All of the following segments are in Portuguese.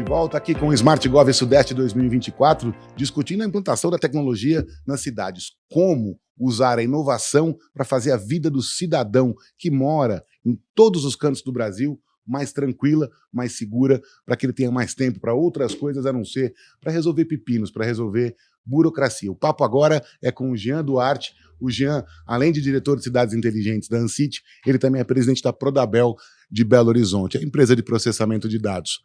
volta aqui com o Smart Gov Sudeste 2024, discutindo a implantação da tecnologia nas cidades. Como usar a inovação para fazer a vida do cidadão que mora em todos os cantos do Brasil mais tranquila, mais segura, para que ele tenha mais tempo para outras coisas a não ser para resolver pepinos, para resolver burocracia. O papo agora é com o Jean Duarte. O Jean, além de diretor de cidades inteligentes da ANCIT, ele também é presidente da Prodabel de Belo Horizonte, a empresa de processamento de dados.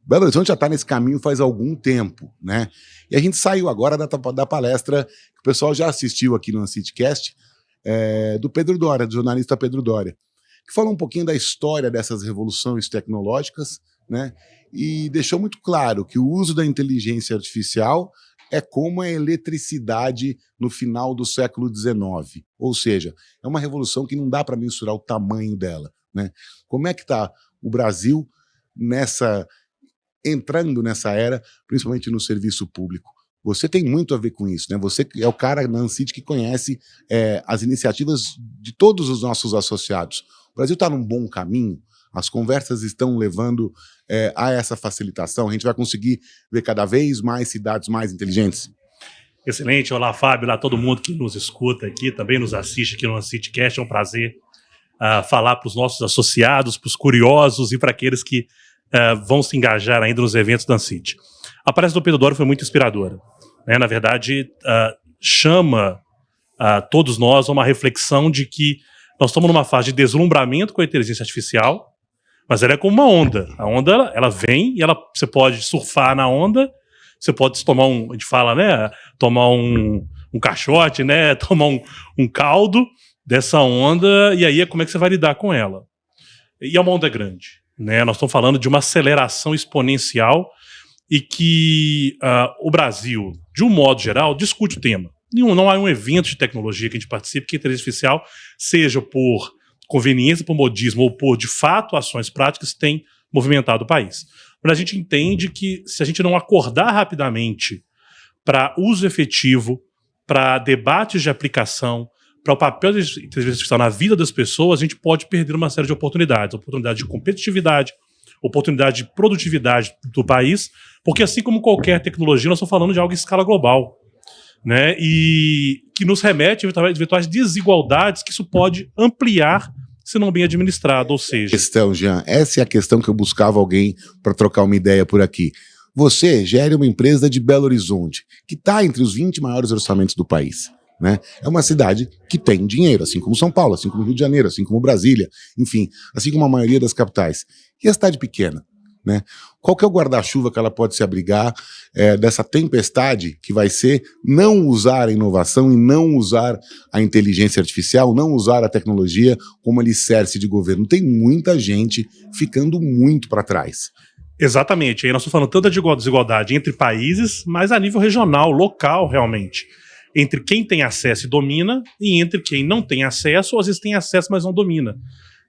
Belo Horizonte já está nesse caminho faz algum tempo, né? E a gente saiu agora da palestra que o pessoal já assistiu aqui no ANCITcast, do Pedro Doria, do jornalista Pedro Doria, que falou um pouquinho da história dessas revoluções tecnológicas, né? E deixou muito claro que o uso da inteligência artificial é como a eletricidade no final do século XIX. Ou seja, é uma revolução que não dá para mensurar o tamanho dela, né? Como é que está o Brasil entrando nessa era, principalmente no serviço público? Você tem muito a ver com isso, né? Você é o cara na ANCIT que conhece as iniciativas de todos os nossos associados. O Brasil está num bom caminho, as conversas estão levando a essa facilitação, a gente vai conseguir ver cada vez mais cidades mais inteligentes. Excelente, olá Fábio, olá todo mundo que nos escuta aqui, também nos assiste aqui no ANCITcast, é um prazer falar para os nossos associados, para os curiosos e para aqueles que vão se engajar ainda nos eventos da ANCIT. A palestra do Pedro Doria foi muito inspiradora, né? Na verdade, chama todos nós a uma reflexão de que nós estamos numa fase de deslumbramento com a inteligência artificial, mas ela é como uma onda. A onda, ela vem e você pode surfar na onda, você pode tomar a gente fala, né, tomar um caixote, né, tomar um caldo dessa onda, e aí como é que você vai lidar com ela? E é uma onda grande, né? Nós estamos falando de uma aceleração exponencial e que o Brasil, de um modo geral, discute o tema. Não há um evento de tecnologia que a gente participe que a inteligência artificial, seja por conveniência, por modismo ou por, de fato, ações práticas, tem movimentado o país. Mas a gente entende que se a gente não acordar rapidamente para uso efetivo, para debates de aplicação, para o papel da inteligência artificial na vida das pessoas, a gente pode perder uma série de oportunidades. Oportunidade de competitividade, oportunidade de produtividade do país, porque assim como qualquer tecnologia, nós estamos falando de algo em escala global, né? E que nos remete a eventuais desigualdades que isso pode ampliar se não bem administrado, ou seja... Jean, essa é a questão que eu buscava alguém para trocar uma ideia por aqui. Você gera uma empresa de Belo Horizonte, que está entre os 20 maiores orçamentos do país, né? É uma cidade que tem dinheiro, assim como São Paulo, assim como Rio de Janeiro, assim como Brasília, enfim, assim como a maioria das capitais. E a cidade pequena, né? Qual que é o guarda-chuva que ela pode se abrigar dessa tempestade que vai ser não usar a inovação e não usar a inteligência artificial, não usar a tecnologia como alicerce de governo? Tem muita gente ficando muito para trás. Exatamente, aí nós estamos falando tanto de desigualdade entre países, mas a nível regional, local realmente. Entre quem tem acesso e domina e entre quem não tem acesso, ou às vezes tem acesso, mas não domina.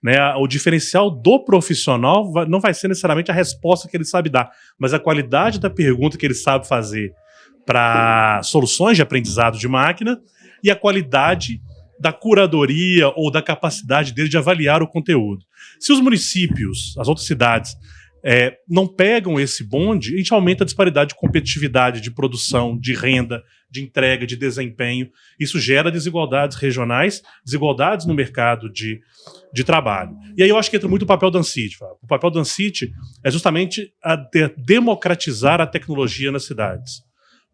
Né, o diferencial do profissional não vai ser necessariamente a resposta que ele sabe dar, mas a qualidade da pergunta que ele sabe fazer para soluções de aprendizado de máquina e a qualidade da curadoria ou da capacidade dele de avaliar o conteúdo. Se os municípios, as outras cidades, não pegam esse bonde, a gente aumenta a disparidade de competitividade, de produção, de renda, de entrega, de desempenho. Isso gera desigualdades regionais, desigualdades no mercado de trabalho. E aí eu acho que entra muito o papel da ANCIT. O papel da ANCIT é justamente democratizar a tecnologia nas cidades,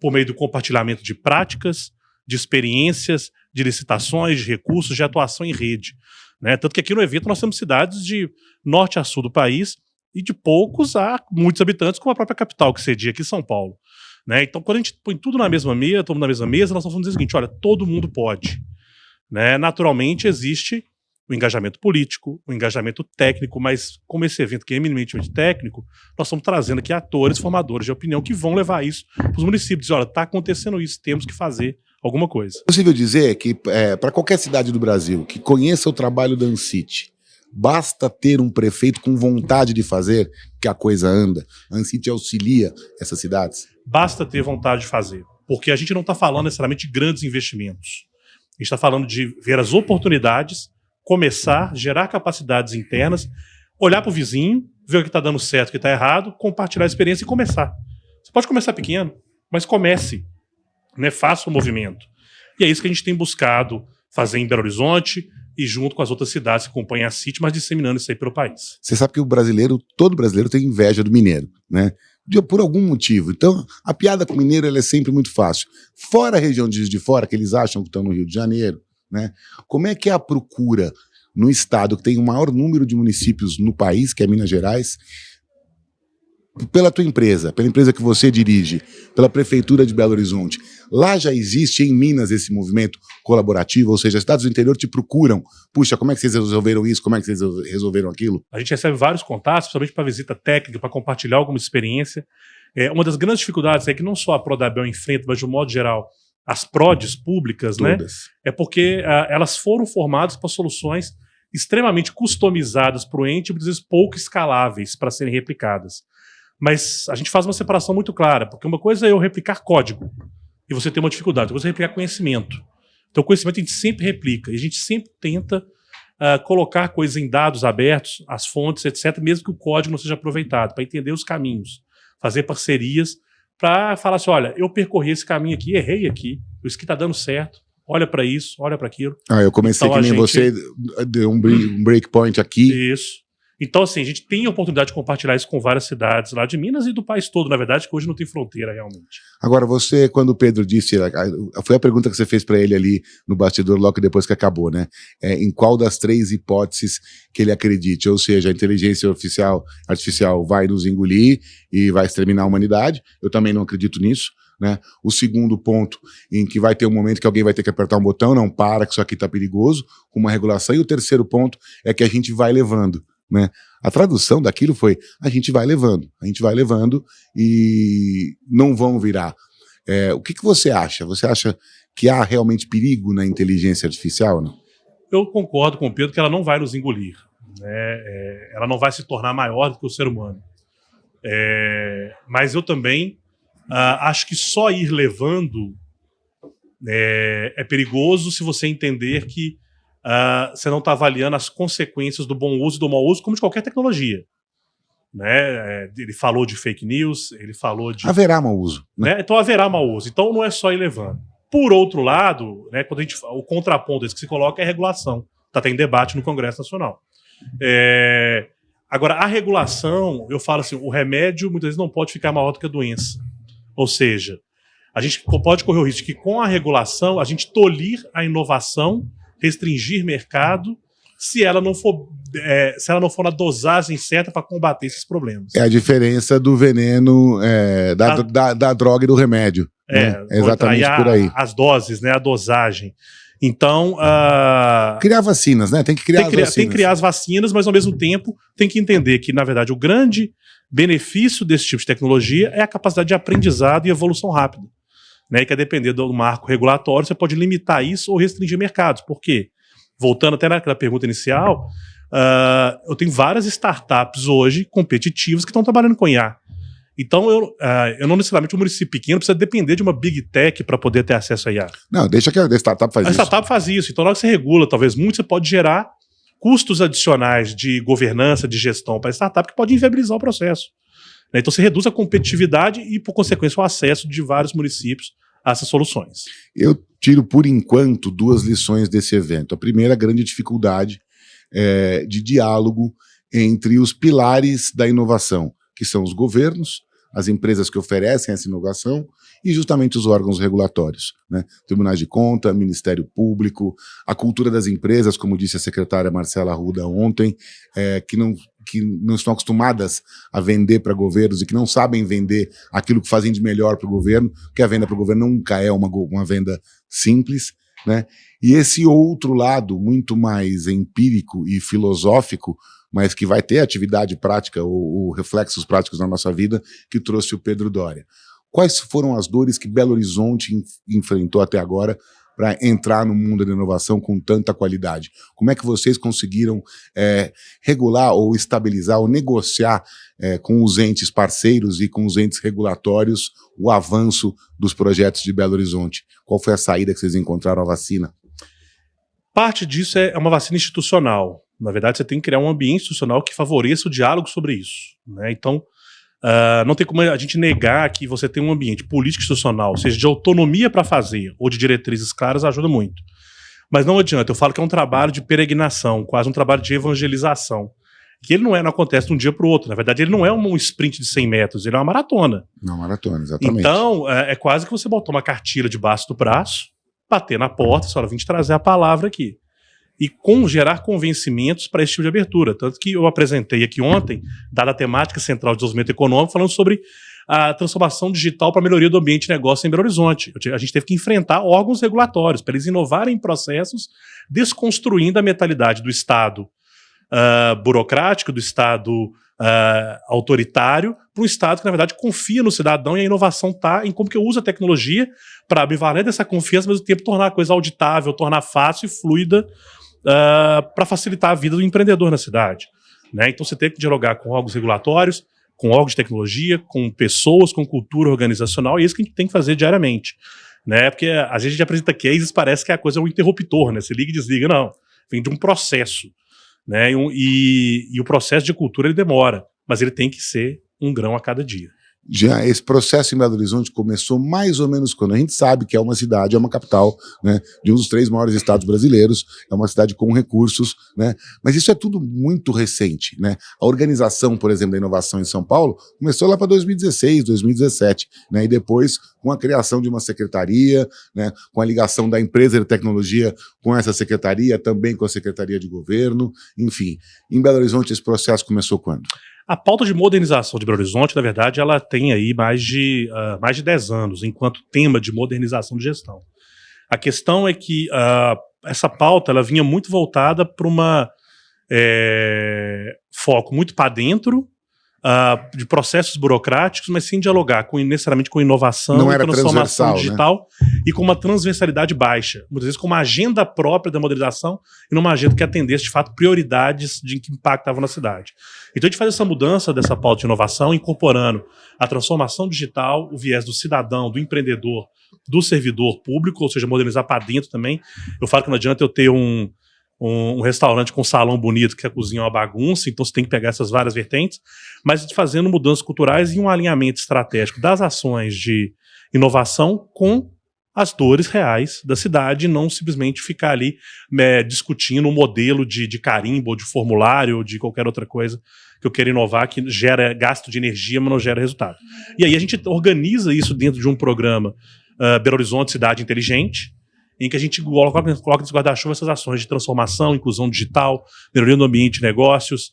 por meio do compartilhamento de práticas, de experiências, de licitações, de recursos, de atuação em rede. Né? Tanto que aqui no evento nós temos cidades de norte a sul do país e de poucos a muitos habitantes, como a própria capital que cedia aqui, São Paulo. Né? Então, quando a gente põe tudo na mesma mesa, todo mundo na mesma mesa, nós estamos falando o seguinte: olha, todo mundo pode. Né? Naturalmente existe o engajamento político, o engajamento técnico, mas como esse evento que é eminentemente técnico, nós estamos trazendo aqui atores, formadores de opinião que vão levar isso para os municípios. Olha, está acontecendo isso, temos que fazer alguma coisa. É possível dizer que para qualquer cidade do Brasil que conheça o trabalho da ANCIT, basta ter um prefeito com vontade de fazer que a coisa anda? A ANCIT auxilia essas cidades? Basta ter vontade de fazer, porque a gente não está falando necessariamente de grandes investimentos. A gente está falando de ver as oportunidades, começar, gerar capacidades internas, olhar para o vizinho ver o que está dando certo, o que está errado, compartilhar a experiência e começar. Você pode começar pequeno, mas comece, né? Faça o movimento. E é isso que a gente tem buscado fazer em Belo Horizonte e junto com as outras cidades que acompanham a City, mas disseminando isso aí pelo país. Você sabe que todo brasileiro tem inveja do mineiro, né? Por algum motivo. Então, a piada com o mineiro ela é sempre muito fácil. Fora a região de Juiz de Fora, que eles acham que estão no Rio de Janeiro, né? Como é que é a procura no estado que tem o maior número de municípios no país, que é Minas Gerais, pela tua empresa, pela empresa que você dirige, pela Prefeitura de Belo Horizonte? Lá já existe em Minas esse movimento colaborativo, ou seja, estados do interior te procuram. Puxa, como é que vocês resolveram isso? Como é que vocês resolveram aquilo? A gente recebe vários contatos, principalmente para visita técnica, para compartilhar alguma experiência. Uma das grandes dificuldades é que não só a Prodabel enfrenta, mas de um modo geral, as PRODs públicas, né? É porque elas foram formadas para soluções extremamente customizadas para o ente, muitas vezes pouco escaláveis para serem replicadas. Mas a gente faz uma separação muito clara, porque uma coisa é eu replicar código, e você tem uma dificuldade, outra coisa é replicar conhecimento. Então, o conhecimento a gente sempre replica, e a gente sempre tenta colocar coisas em dados abertos, as fontes, etc., mesmo que o código não seja aproveitado, para entender os caminhos, fazer parcerias, para falar assim, olha, eu percorri esse caminho aqui, errei aqui, isso que está dando certo, olha para isso, olha para aquilo. Eu comecei então, que nem você, deu um breakpoint aqui. Isso. Então, assim, a gente tem a oportunidade de compartilhar isso com várias cidades lá de Minas e do país todo, na verdade, que hoje não tem fronteira realmente. Agora, você, quando o Pedro disse, foi a pergunta que você fez para ele ali no bastidor, logo depois que acabou, né? Em qual das 3 hipóteses que ele acredite? Ou seja, a inteligência artificial vai nos engolir e vai exterminar a humanidade. Eu também não acredito nisso. Né? O segundo ponto, em que vai ter um momento que alguém vai ter que apertar um botão, não para, que isso aqui está perigoso, com uma regulação. E o terceiro ponto é que a gente vai levando. Né? A tradução daquilo foi: a gente vai levando e não vão virar. O que você acha? Você acha que há realmente perigo na inteligência artificial? Não? Eu concordo com o Pedro que ela não vai nos engolir, né? Ela não vai se tornar maior do que o ser humano. Mas eu também acho que só ir levando é perigoso se você entender que você não está avaliando as consequências do bom uso e do mau uso, como de qualquer tecnologia. Né? Ele falou de fake news, ele falou de... Haverá mau uso. Né? Então haverá mau uso. Então não é só ir levando. Por outro lado, né, quando o contraponto desse que se coloca é a regulação. Está tendo debate no Congresso Nacional. Agora, a regulação, eu falo assim, o remédio muitas vezes não pode ficar maior do que a doença. Ou seja, a gente pode correr o risco de que com a regulação a gente tolir a inovação, restringir mercado, se ela não for na dosagem certa para combater esses problemas. É a diferença do veneno, da droga e do remédio. Né? É exatamente por aí. As doses, né, a dosagem. Então... criar vacinas, né? Tem que criar vacinas. Tem que criar as vacinas, mas ao mesmo tempo tem que entender que, na verdade, o grande benefício desse tipo de tecnologia é a capacidade de aprendizado e evolução rápida. Né, e que a depender do marco regulatório, você pode limitar isso ou restringir mercados. Por quê? Voltando até naquela pergunta inicial, eu tenho várias startups hoje competitivas que estão trabalhando com IA. Então, eu não necessariamente, um município pequeno precisa depender de uma big tech para poder ter acesso a IA. Não, deixa que a startup faz isso. A startup faz isso. Então, na hora que você regula, talvez muito, você pode gerar custos adicionais de governança, de gestão para a startup que pode inviabilizar o processo. Então você reduz a competitividade e, por consequência, o acesso de vários municípios a essas soluções. Eu tiro, por enquanto, 2 lições desse evento. A primeira, a grande dificuldade de diálogo entre os pilares da inovação, que são os governos, as empresas que oferecem essa inovação e justamente os órgãos regulatórios, né? Tribunais de Conta, Ministério Público, a cultura das empresas, como disse a secretária Marcela Arruda ontem, que não estão acostumadas a vender para governos e que não sabem vender aquilo que fazem de melhor para o governo, porque a venda para o governo nunca é uma venda simples, né? E esse outro lado, muito mais empírico e filosófico, mas que vai ter atividade prática ou reflexos práticos na nossa vida, que trouxe o Pedro Doria. Quais foram as dores que Belo Horizonte enfrentou até agora para entrar no mundo da inovação com tanta qualidade? Como é que vocês conseguiram regular ou estabilizar ou negociar com os entes parceiros e com os entes regulatórios o avanço dos projetos de Belo Horizonte? Qual foi a saída que vocês encontraram à vacina? Parte disso é uma vacina institucional. Na verdade, você tem que criar um ambiente institucional que favoreça o diálogo sobre isso, né? Então, não tem como a gente negar que você tem um ambiente político institucional, seja de autonomia para fazer ou de diretrizes claras, ajuda muito. Mas não adianta, eu falo que é um trabalho de peregrinação, quase um trabalho de evangelização, que ele não acontece de um dia para o outro. Na verdade, ele não é um sprint de 100 metros, ele é uma maratona. Uma maratona, exatamente. Então, é quase que você botar uma cartilha debaixo do braço, bater na porta, só vim te trazer a palavra aqui. E gerar convencimentos para esse tipo de abertura. Tanto que eu apresentei aqui ontem, dada a temática central de desenvolvimento econômico, falando sobre a transformação digital para a melhoria do ambiente de negócio em Belo Horizonte. A gente teve que enfrentar órgãos regulatórios para eles inovarem em processos, desconstruindo a mentalidade do Estado burocrático, do Estado autoritário, para um Estado que, na verdade, confia no cidadão, e a inovação está em como que eu uso a tecnologia para me valer dessa confiança, mas ao mesmo tempo tornar a coisa auditável, tornar fácil e fluida para facilitar a vida do empreendedor na cidade, né? Então você tem que dialogar com órgãos regulatórios, com órgãos de tecnologia, com pessoas, com cultura organizacional, e é isso que a gente tem que fazer diariamente, né? Porque às vezes a gente apresenta cases, parece que a coisa é um interruptor, né? Você liga e desliga, não. Vem de um processo, né? E o processo de cultura ele demora, mas ele tem que ser um grão a cada dia. Já esse processo em Belo Horizonte começou mais ou menos quando a gente sabe que é uma cidade, é uma capital, né, de um dos 3 maiores estados brasileiros, é uma cidade com recursos, né, mas isso é tudo muito recente, né? A organização, por exemplo, da inovação em São Paulo começou lá para 2016, 2017, né, e depois com a criação de uma secretaria, né, com a ligação da empresa de tecnologia com essa secretaria, também com a secretaria de governo, enfim. Em Belo Horizonte esse processo começou quando? A pauta de modernização de Belo Horizonte, na verdade, ela tem aí mais de 10 anos, enquanto tema de modernização de gestão. A questão é que essa pauta ela vinha muito voltada para uma foco muito para dentro, de processos burocráticos, mas sem dialogar necessariamente com inovação, não era transformação digital, né? E com uma transversalidade baixa, muitas vezes com uma agenda própria da modernização e numa agenda que atendesse de fato prioridades de que impactavam na cidade. Então a gente faz essa mudança dessa pauta de inovação, incorporando a transformação digital, o viés do cidadão, do empreendedor, do servidor público, ou seja, modernizar para dentro também. Eu falo que não adianta eu ter um restaurante com um salão bonito que a cozinha é uma bagunça, então você tem que pegar essas várias vertentes, mas fazendo mudanças culturais e um alinhamento estratégico das ações de inovação com as dores reais da cidade, não simplesmente ficar ali discutindo um modelo de carimbo, ou de formulário, ou de qualquer outra coisa que eu quero inovar, que gera gasto de energia, mas não gera resultado. E aí a gente organiza isso dentro de um programa Belo Horizonte Cidade Inteligente, em que a gente coloca nesse guarda-chuva essas ações de transformação, inclusão digital, melhoria do ambiente de negócios,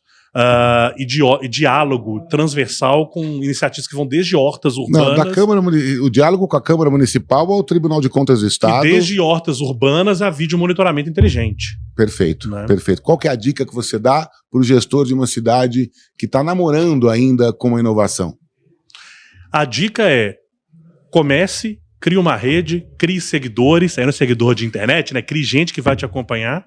e diálogo transversal com iniciativas que vão desde hortas urbanas... Não, da Câmara, o diálogo com a Câmara Municipal ao Tribunal de Contas do Estado... E desde hortas urbanas a vídeo monitoramento inteligente. Perfeito, né? Perfeito. Qual que é a dica que você dá para o gestor de uma cidade que está namorando ainda com a inovação? A dica é: comece, crie uma rede, crie seguidores, aí não é seguidor de internet, né? Crie gente que vai te acompanhar,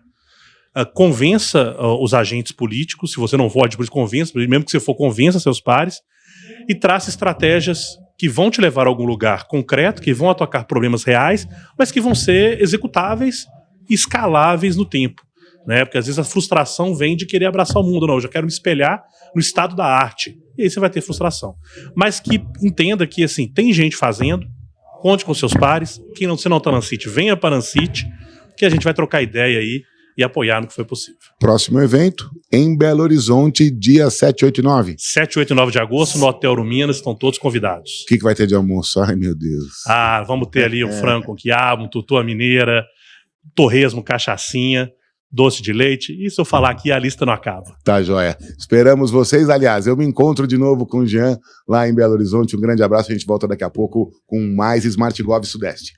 convença os agentes políticos, se você não for agente político, convença, mesmo que você for, convença seus pares, e traça estratégias que vão te levar a algum lugar concreto, que vão atacar problemas reais, mas que vão ser executáveis e escaláveis no tempo, né? Porque às vezes a frustração vem de querer abraçar o mundo. Não, eu já quero me espelhar no estado da arte. E aí você vai ter frustração. Mas que entenda que, assim, tem gente fazendo, conte com seus pares. Quem não, se não está na Ancity, venha para a Ancity, que a gente vai trocar ideia aí e apoiar no que foi possível. Próximo evento, em Belo Horizonte, dia 7, 8 e 9. 7, 8 e 9 de agosto, no Hotel Uruminas, estão todos convidados. O que vai ter de almoço? Ai, meu Deus. Vamos ter ali um frango com quiabo, um tutu à mineira, torresmo, cachaçinha, doce de leite. E se eu falar aqui, a lista não acaba. Tá, joia. Esperamos vocês. Aliás, eu me encontro de novo com o Jean lá em Belo Horizonte. Um grande abraço. A gente volta daqui a pouco com mais Smart Gov Sudeste.